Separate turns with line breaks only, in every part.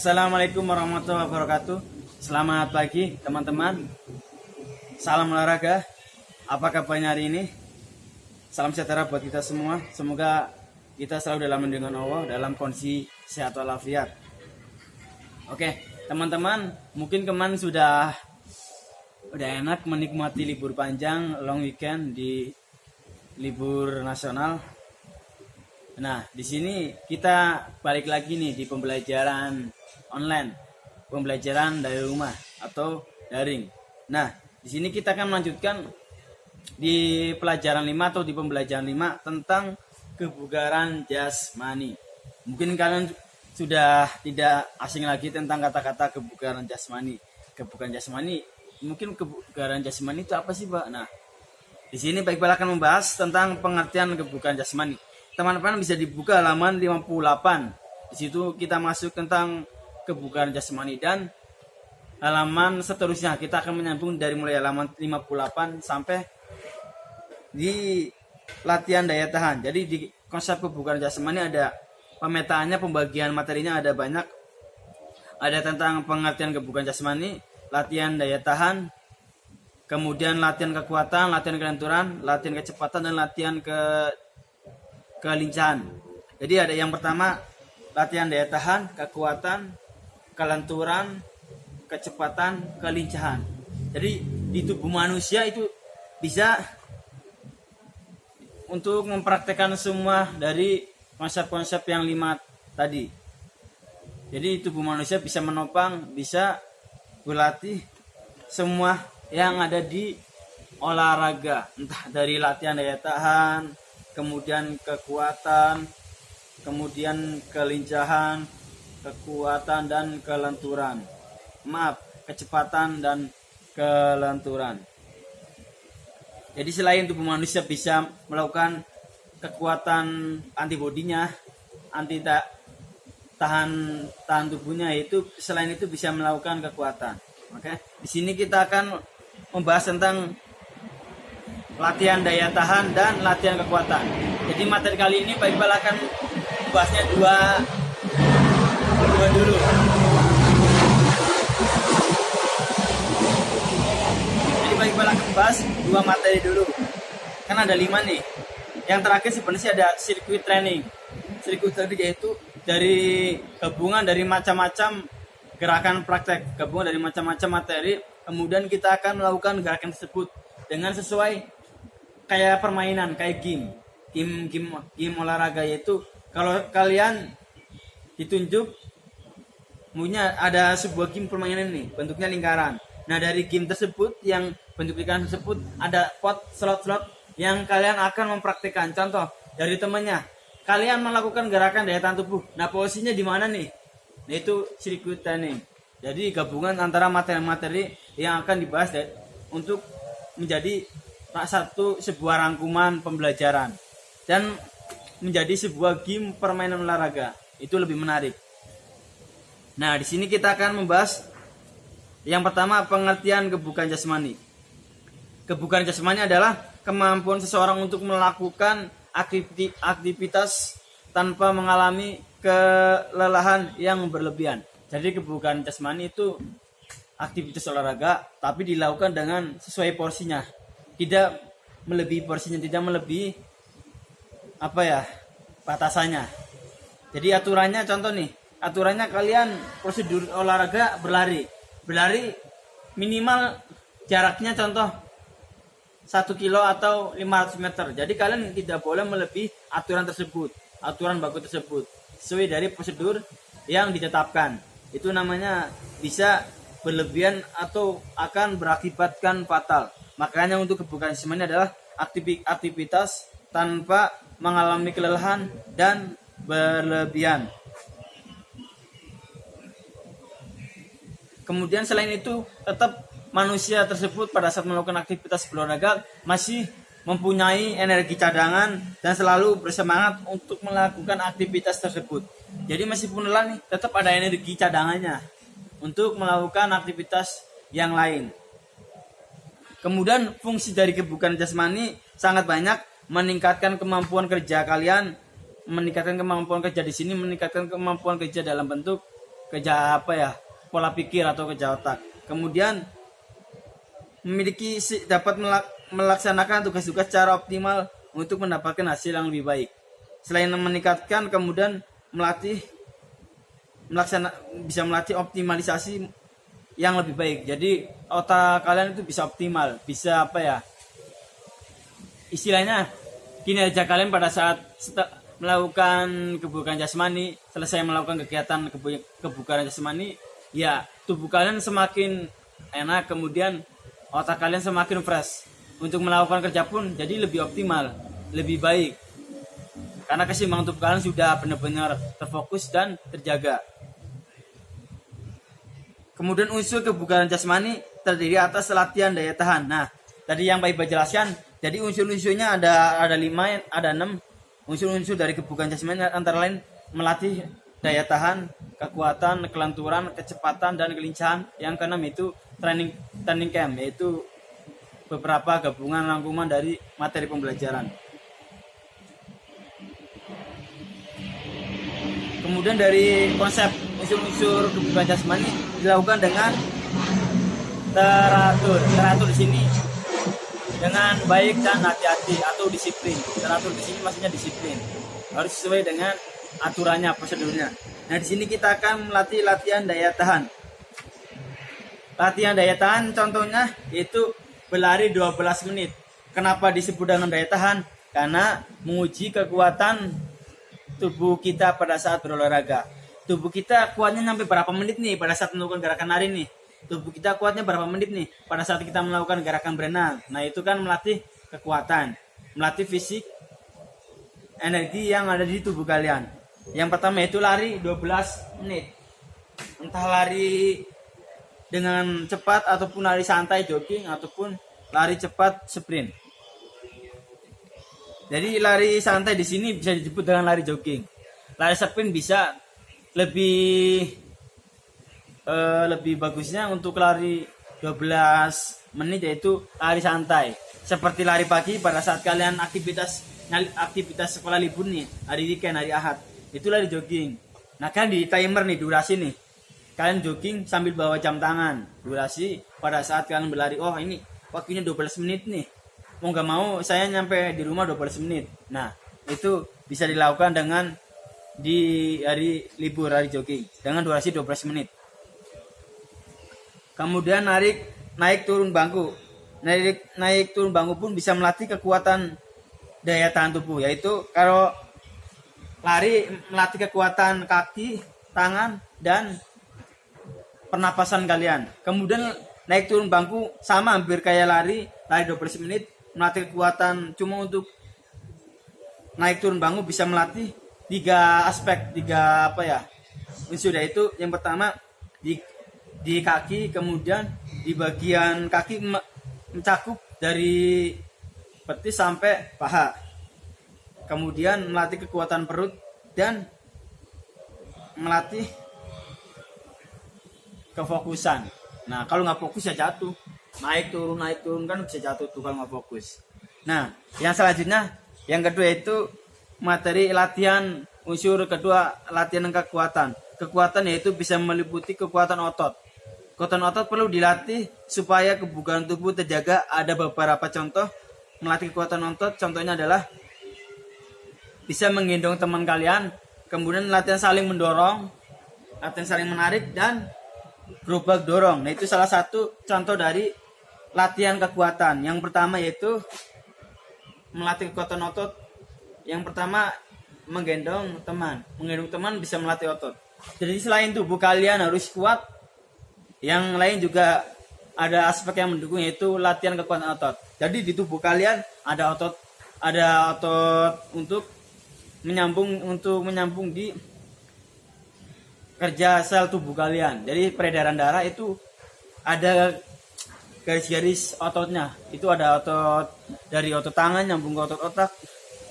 Assalamualaikum warahmatullahi wabarakatuh. Selamat pagi teman-teman. Salam olahraga. Apa kabarnya hari ini? Salam sejahtera buat kita semua. Semoga kita selalu dalam lindungan Allah, dalam kondisi sehat walafiat. Oke, teman-teman, mungkin kemarin sudah enak menikmati libur panjang, long weekend di libur nasional. Nah, di sini kita balik lagi nih di pembelajaran online, pembelajaran dari rumah atau daring. Nah, di sini kita akan melanjutkan di pelajaran 5 atau di pembelajaran 5 tentang kebugaran jasmani. Mungkin kalian sudah tidak asing lagi tentang kata-kata kebugaran jasmani. Kebugaran jasmani, mungkin kebugaran jasmani itu apa sih, Pak? Nah, di sini Pak Iqbal akan membahas tentang pengertian kebugaran jasmani. Teman-teman bisa dibuka halaman 58. Di situ kita masuk tentang kebugaran jasmani dan halaman seterusnya kita akan menyambung dari mulai halaman 58 sampai di latihan daya tahan. Jadi di konsep kebugaran jasmani ada pemetaannya, pembagian materinya ada banyak. Ada tentang pengertian kebugaran jasmani, latihan daya tahan, kemudian latihan kekuatan, latihan kelenturan, latihan kecepatan, dan latihan kelincahan. Jadi ada yang pertama latihan daya tahan, kekuatan, kelenturan, kecepatan, kelincahan. Jadi di tubuh manusia itu bisa untuk mempraktekkan semua dari konsep-konsep yang 5 tadi. Jadi tubuh manusia bisa menopang, bisa berlatih semua yang ada di olahraga, entah dari latihan daya tahan, kemudian kekuatan, kemudian kelincahan, kekuatan dan kelenturan. Kecepatan dan kelenturan. Jadi selain tubuh manusia bisa melakukan kekuatan antibodinya, tahan tubuhnya, itu selain itu bisa melakukan kekuatan. Oke. Di sini kita akan membahas tentang latihan daya tahan dan latihan kekuatan. Jadi materi kali ini Pak Iqbal akan membahasnya dua dulu. Jadi Pak Iqbal akan membahas 2 materi dulu. Kan ada 5 nih. Yang terakhir sebenarnya ada sirkuit training. Sirkuit training yaitu dari gabungan dari macam-macam gerakan praktek, gabungan dari macam-macam materi. Kemudian kita akan melakukan gerakan tersebut dengan sesuai kayak permainan, kayak game olahraga, yaitu kalau kalian ditunjuk punya ada sebuah game permainan nih, bentuknya lingkaran. Nah, dari game tersebut yang bentuk lingkaran tersebut ada slot yang kalian akan mempraktikkan. Contoh dari temannya, kalian melakukan gerakan daya tahan tubuh. Nah, posisinya di mana nih? Nah, itu sirkuit training. Jadi gabungan antara materi-materi yang akan dibahas untuk menjadi sebuah rangkuman pembelajaran dan menjadi sebuah game permainan olahraga. Itu lebih menarik. Nah, di sini kita akan membahas yang pertama, pengertian kebugaran jasmani. Kebugaran jasmani adalah kemampuan seseorang untuk melakukan aktivitas tanpa mengalami kelelahan yang berlebihan. Jadi kebugaran jasmani itu aktivitas olahraga tapi dilakukan dengan sesuai porsinya. Tidak melebihi porsinya, tidak melebihi batasannya. Jadi aturannya, contoh nih, aturannya kalian prosedur olahraga berlari minimal jaraknya contoh 1 kilo atau 500 meter. Jadi kalian tidak boleh melebihi aturan tersebut, aturan baku tersebut, sesuai dari prosedur yang ditetapkan. Itu namanya bisa berlebihan atau akan berakibatkan fatal. Makanya untuk kebugaran jasmani adalah aktivitas tanpa mengalami kelelahan dan berlebihan. Kemudian selain itu, tetap manusia tersebut pada saat melakukan aktivitas berolahraga masih mempunyai energi cadangan dan selalu bersemangat untuk melakukan aktivitas tersebut. Jadi meskipun lelah nih, tetap ada energi cadangannya untuk melakukan aktivitas yang lain. Kemudian fungsi dari kebugaran jasmani sangat banyak, meningkatkan kemampuan kerja kalian, meningkatkan kemampuan kerja di sini, meningkatkan kemampuan kerja dalam bentuk kerja pola pikir atau kerja otak. Kemudian dapat melaksanakan tugas-tugas secara optimal untuk mendapatkan hasil yang lebih baik. Selain meningkatkan, kemudian bisa melatih optimalisasi yang lebih baik. Jadi otak kalian itu bisa optimal, bisa istilahnya kinerja kalian pada saat melakukan kebugaran jasmani, selesai melakukan kegiatan kebugaran jasmani, ya tubuh kalian semakin enak, kemudian otak kalian semakin fresh. Untuk melakukan kerja pun jadi lebih optimal, lebih baik. Karena keseimbangan tubuh kalian sudah benar-benar terfokus dan terjaga. Kemudian unsur kebugaran jasmani terdiri atas latihan daya tahan. Nah, tadi yang Pak Iba jelaskan, jadi unsur-unsurnya ada 5, ada 6 unsur-unsur dari kebugaran jasmani, antara lain melatih daya tahan, kekuatan, kelenturan, kecepatan, dan kelincahan. Yang keenam itu training camp, yaitu beberapa gabungan rangkuman dari materi pembelajaran. Kemudian dari konsep unsur-unsur kebugaran jasmani dilakukan dengan teratur di sini dengan baik dan hati-hati atau disiplin. Teratur di sini maksudnya disiplin, harus sesuai dengan aturannya, prosedurnya. Nah, di sini kita akan melatih latihan daya tahan. Latihan daya tahan contohnya yaitu berlari 12 menit. Kenapa disebut dengan daya tahan? Karena menguji kekuatan tubuh kita pada saat berolahraga. Tubuh kita kuatnya sampai berapa menit nih pada saat melakukan gerakan lari nih. Tubuh kita kuatnya berapa menit nih pada saat kita melakukan gerakan berenang. Nah, itu kan melatih kekuatan, melatih fisik, energi yang ada di tubuh kalian. Yang pertama itu lari 12 menit. Entah lari dengan cepat ataupun lari santai jogging ataupun lari cepat sprint. Jadi lari santai di sini bisa disebut dengan lari jogging. Lari sprint bisa lebih bagusnya untuk lari 12 menit yaitu lari santai. Seperti lari pagi pada saat kalian aktivitas sekolah libur nih, hari weekend, hari Ahad. Itu lari jogging. Nah, kan di timer nih durasi nih. Kalian jogging sambil bawa jam tangan. Durasi pada saat kalian berlari. Oh, ini waktunya 12 menit nih. Mau gak mau saya nyampe di rumah 12 menit. Nah, itu bisa dilakukan dengan di hari libur, hari jogging dengan durasi 12 menit. Kemudian naik turun bangku. Naik turun bangku pun bisa melatih kekuatan daya tahan tubuh, yaitu kalau lari melatih kekuatan kaki, tangan, dan pernapasan kalian. Kemudian naik turun bangku sama hampir kayak lari 12 menit, melatih kekuatan. Cuma untuk naik turun bangku bisa melatih 3 aspek, 3 unsur, yaitu yang pertama di kaki, kemudian di bagian kaki mencakup dari betis sampai paha. Kemudian melatih kekuatan perut dan melatih kefokusan. Nah, kalau nggak fokus ya jatuh. Naik turun kan bisa jatuh tuh kalau nggak fokus. Nah, yang selanjutnya, yang kedua itu materi latihan unsur kedua, latihan kekuatan. Kekuatan yaitu bisa meliputi kekuatan otot. Kekuatan otot perlu dilatih supaya kebugaran tubuh terjaga. Ada beberapa contoh melatih kekuatan otot. Contohnya adalah bisa menggendong teman kalian, kemudian latihan saling mendorong, latihan saling menarik, dan gerobak dorong. Nah, itu salah satu contoh dari latihan kekuatan. Yang pertama yaitu melatih kekuatan otot. Yang pertama menggendong teman. Menggendong teman bisa melatih otot. Jadi selain tubuh kalian harus kuat, yang lain juga ada aspek yang mendukung, yaitu latihan kekuatan otot. Jadi di tubuh kalian ada otot untuk menyambung di kerja sel tubuh kalian. Jadi peredaran darah itu ada garis-garis ototnya. Itu ada otot dari otot tangan nyambung ke otot otak.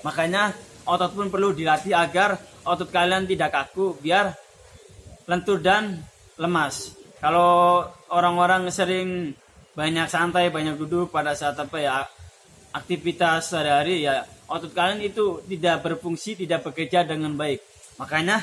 Makanya otot pun perlu dilatih agar otot kalian tidak kaku, biar lentur dan lemas. Kalau orang-orang sering banyak santai, banyak duduk pada saat aktivitas sehari-hari, ya otot kalian itu tidak berfungsi, tidak bekerja dengan baik. Makanya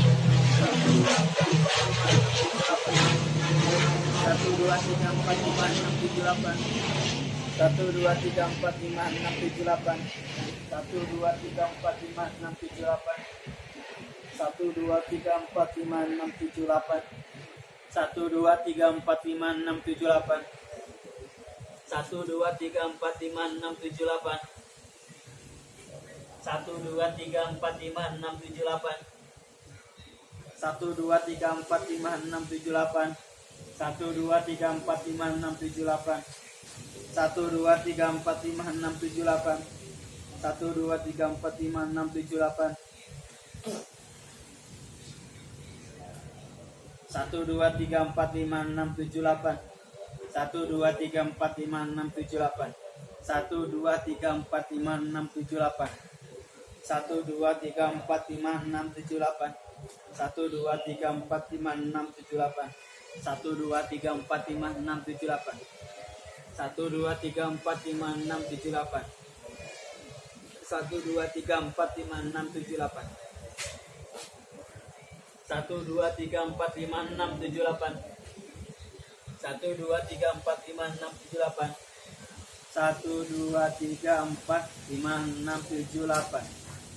Satu dua tiga empat lima enam tujuh delapan. Satu dua tiga empat lima enam tujuh delapan. Satu dua tiga empat lima enam tujuh delapan. Satu dua tiga empat lima enam tujuh delapan. Satu dua tiga empat lima enam tujuh delapan. Satu dua tiga empat lima enam tujuh delapan. Satu dua tiga empat lima enam tujuh delapan. Satu dua tiga empat lima enam tujuh delapan. Satu dua tiga empat lima enam tujuh delapan. Satu dua tiga empat lima enam tujuh delapan. Satu dua tiga empat lima enam tujuh delapan. Satu dua tiga empat lima enam tujuh delapan. Satu dua tiga empat lima enam tujuh delapan. Satu dua tiga empat lima enam tujuh delapan. Satu dua tiga empat lima enam tujuh delapan. Satu dua tiga empat lima enam tujuh delapan. Satu dua tiga empat lima enam tujuh delapan. Satu dua tiga empat lima enam tujuh delapan. Satu dua tiga empat lima enam tujuh delapan. Satu dua tiga empat lima enam tujuh delapan. Satu dua tiga empat lima enam tujuh delapan. Satu dua tiga empat lima enam tujuh delapan.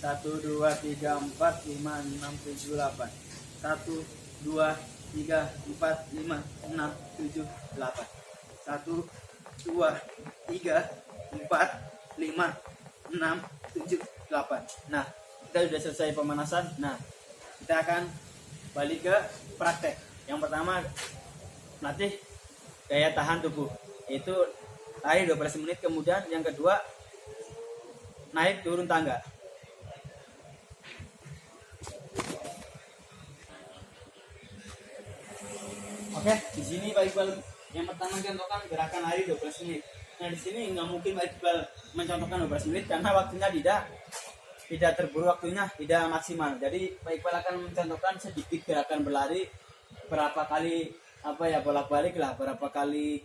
Satu dua tiga empat lima enam tujuh delapan. Satu dua tiga empat lima enam tujuh delapan. Satu dua tiga empat lima enam tujuh delapan. Nah, kita sudah selesai pemanasan. Nah, kita akan balik ke praktek. Yang pertama, latih daya tahan tubuh, itu lari 12 menit. Kemudian yang kedua, naik turun tangga. Oke, di sini Pak Iqbal yang pertama contohkan gerakan lari 12 menit. Nah, di sini nggak mungkin Pak Iqbal mencontohkan 12 menit karena waktunya tidak terburu, waktunya tidak maksimal. Jadi Pak Iqbal akan mencontohkan sedikit gerakan berlari, berapa kali bolak-balik lah, berapa kali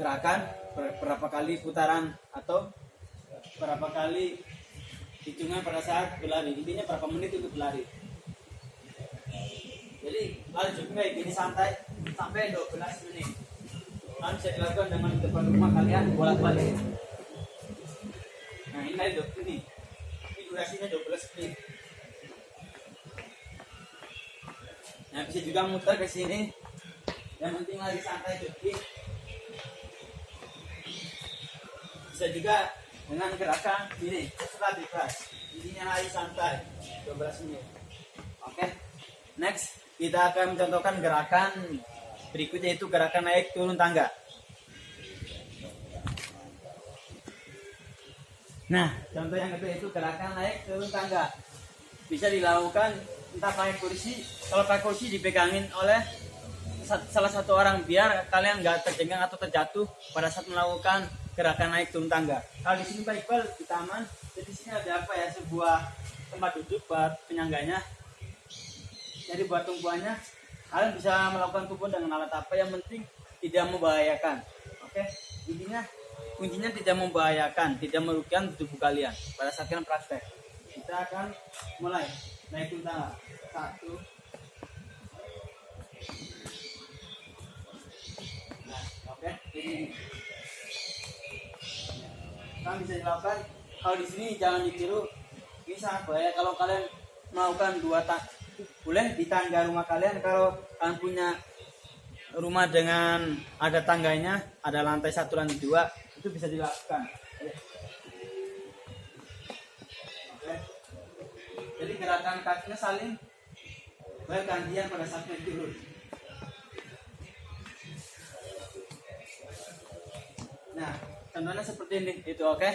gerakan, berapa kali putaran, atau berapa kali hitungan pada saat berlari. Intinya berapa menit untuk berlari. Jadi lari jogging kayak gini santai sampai 12 menit. Lalu bisa dilakukan dengan depan rumah kalian bolak-balik. Nah, ini lari jogging nih. Durasinya 12 menit. Nah, bisa juga muter ke sini. Yang penting lari santai jogging. bisa juga dengan gerakan ini setelah bebas. Intinya lari santai 12 menit. Oke. Next, kita akan mencontohkan gerakan berikutnya, yaitu gerakan naik turun tangga. Nah, contoh yang kedua itu gerakan naik turun tangga. Bisa dilakukan entah pakai kursi. Kalau pakai kursi dipegangin oleh salah satu orang biar kalian nggak terjengkel atau terjatuh pada saat melakukan gerakan naik turun tangga. Kalau di sini Pak Iqbal di taman, jadi di sini ada apa ya, sebuah tempat duduk buat penyangganya. Jadi buat tumpuannya kalian bisa melakukan tumpuan dengan alat apa, yang penting tidak membahayakan. Oke, intinya kuncinya tidak membahayakan, tidak merugikan tubuh kalian pada saat kalian praktek. Kita akan mulai naik turun tangga. 1. Nah, oke, ini kalian bisa dilakukan. Kalau di sini jangan ditiru, ini sangat bahaya kalau kalian melakukan boleh di tangga rumah kalian. Kalau kalian punya rumah dengan ada tangganya, ada lantai 1 lantai 2, itu bisa dilakukan. Oke. Jadi gerakan kakinya saling bergantian pada saat naik turun. Nah, contohnya seperti ini, itu oke.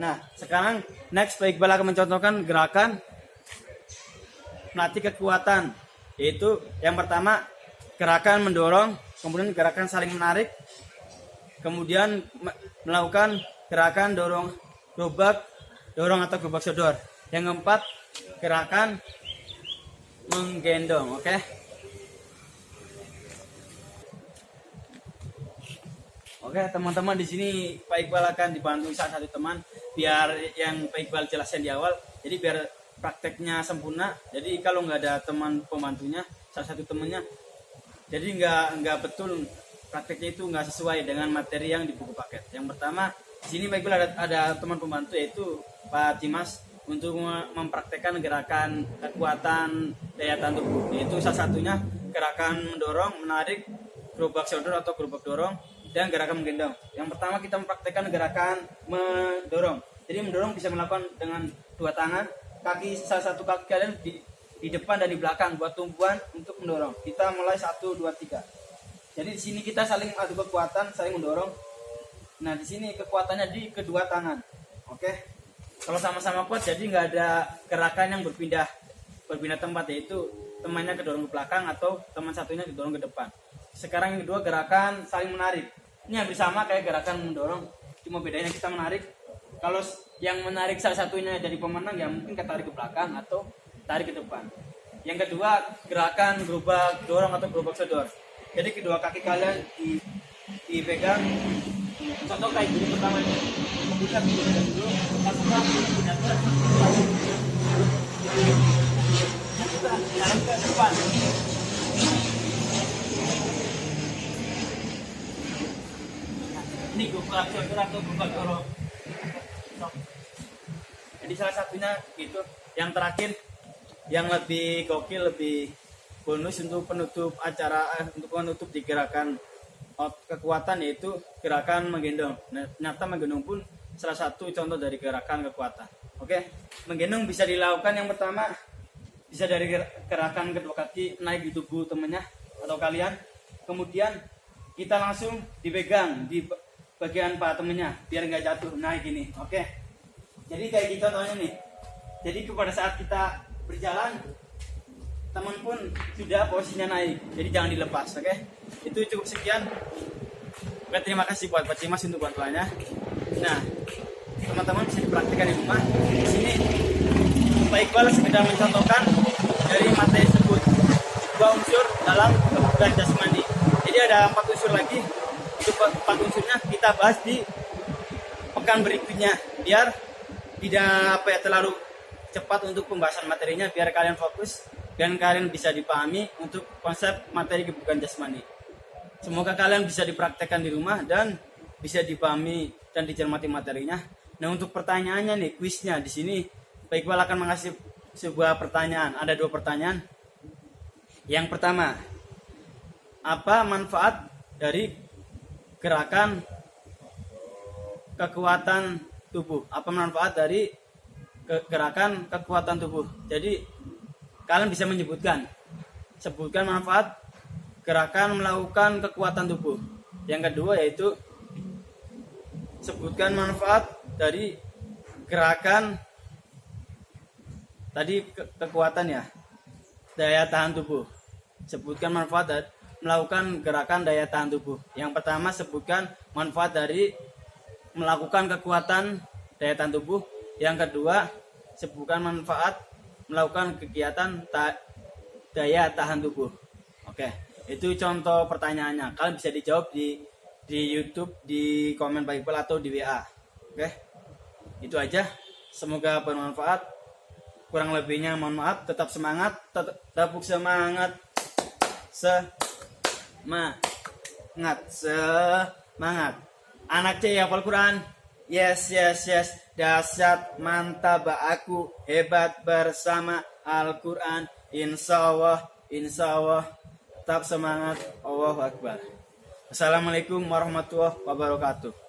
Nah, sekarang next Pak Iqbal akan mencontohkan gerakan melatih kekuatan, yaitu yang pertama gerakan mendorong, kemudian gerakan saling menarik, kemudian melakukan gerakan dorong atau gerobak sodor. Yang keempat gerakan menggendong. Oke. Oke, teman-teman, di sini Pak Iqbal akan dibantu salah satu teman biar yang Pak Iqbal jelaskan di awal. Jadi biar prakteknya sempurna. Jadi kalau nggak ada teman pembantunya, salah satu temannya, jadi nggak betul prakteknya itu nggak sesuai dengan materi yang di buku paket. Yang pertama, di sini Pak Iqbal ada teman pembantu, yaitu Pak Dimas, untuk mempraktekkan gerakan kekuatan daya tahan tubuh. Yaitu salah satunya gerakan mendorong, menarik, gerobak sodor atau gerobak dorong, dan gerakan menggendong. Yang pertama kita mempraktekkan gerakan mendorong. Jadi mendorong bisa melakukan dengan 2 tangan, salah satu kaki kalian di depan dan di belakang buat tumpuan untuk mendorong. Kita mulai 1, 2, 3. Jadi di sini kita saling adu kekuatan, saling mendorong. Nah, di sini kekuatannya di kedua tangan. Oke. Kalau sama-sama kuat, jadi nggak ada gerakan yang berpindah tempat, yaitu temannya kedorong ke belakang atau teman satunya kedorong ke depan. Sekarang yang kedua gerakan saling menarik. Ini hampir sama kayak gerakan mendorong, cuma bedanya kita menarik. Kalau yang menarik salah satunya dari pemenang, ya mungkin kita tarik ke belakang atau tarik ke depan. Yang kedua gerakan gerobak dorong atau gerobak sodor. Jadi kedua kaki kalian dipegang. Contoh kayak gini pertama ini. Kita pegang dulu, langsung kita jalan ke depan. Ini gerobak sodor atau gerobak dorong. Jadi salah satunya gitu. Yang terakhir yang lebih gokil, lebih bonus untuk penutup acara, untuk penutup di gerakan kekuatan, yaitu gerakan menggendong. Nah, ternyata menggendong pun salah satu contoh dari gerakan kekuatan. Oke, menggendong bisa dilakukan yang pertama bisa dari gerakan kedua kaki naik di tubuh temennya atau kalian, kemudian kita langsung dipegang di bagian paha temennya biar nggak jatuh. Nah gini, oke. Jadi kayak gitu contohnya nih. Jadi pada saat kita berjalan, teman pun sudah posisinya naik, jadi jangan dilepas. Oke, itu cukup sekian. Oke, terima kasih buat Pak Cimas untuk bantuannya. Nah, teman-teman bisa dipraktikkan di rumah. Di sini Pak Iqbal sekedar mencontohkan dari materi tersebut 2 unsur dalam kebugaran jasmani. Jadi ada 4 unsur lagi. Itu 4 unsurnya kita bahas di pekan berikutnya, biar tidak terlalu cepat untuk pembahasan materinya, biar kalian fokus dan kalian bisa dipahami untuk konsep materi kebugaran jasmani. Semoga kalian bisa dipraktekkan di rumah dan bisa dipahami dan dicermati materinya. Nah, untuk pertanyaannya nih, kuisnya di sini Pak Iqbal akan mengasih sebuah pertanyaan. Ada 2 pertanyaan. Yang pertama, apa manfaat dari gerakan kekuatan tubuh. Apa manfaat dari gerakan kekuatan tubuh? Jadi kalian bisa sebutkan manfaat gerakan melakukan kekuatan tubuh. Yang kedua yaitu sebutkan manfaat dari gerakan tadi kekuatan ya, daya tahan tubuh. Sebutkan manfaat dari melakukan gerakan daya tahan tubuh. Yang pertama sebutkan manfaat dari melakukan kekuatan daya tahan tubuh. Yang kedua sebutkan manfaat melakukan kegiatan daya tahan tubuh. Oke, itu contoh pertanyaannya. Kalian bisa dijawab di YouTube, di komen baik atau di WA. Oke, itu aja. Semoga bermanfaat. Kurang lebihnya mohon maaf. Tetap semangat, tepuk semangat, semangat. Anak C hafal Quran. Yes. Dahsyat, mantap, aku hebat bersama Al-Quran. Insya Allah. Tetap semangat. Allahu Akbar. Assalamualaikum warahmatullahi wabarakatuh.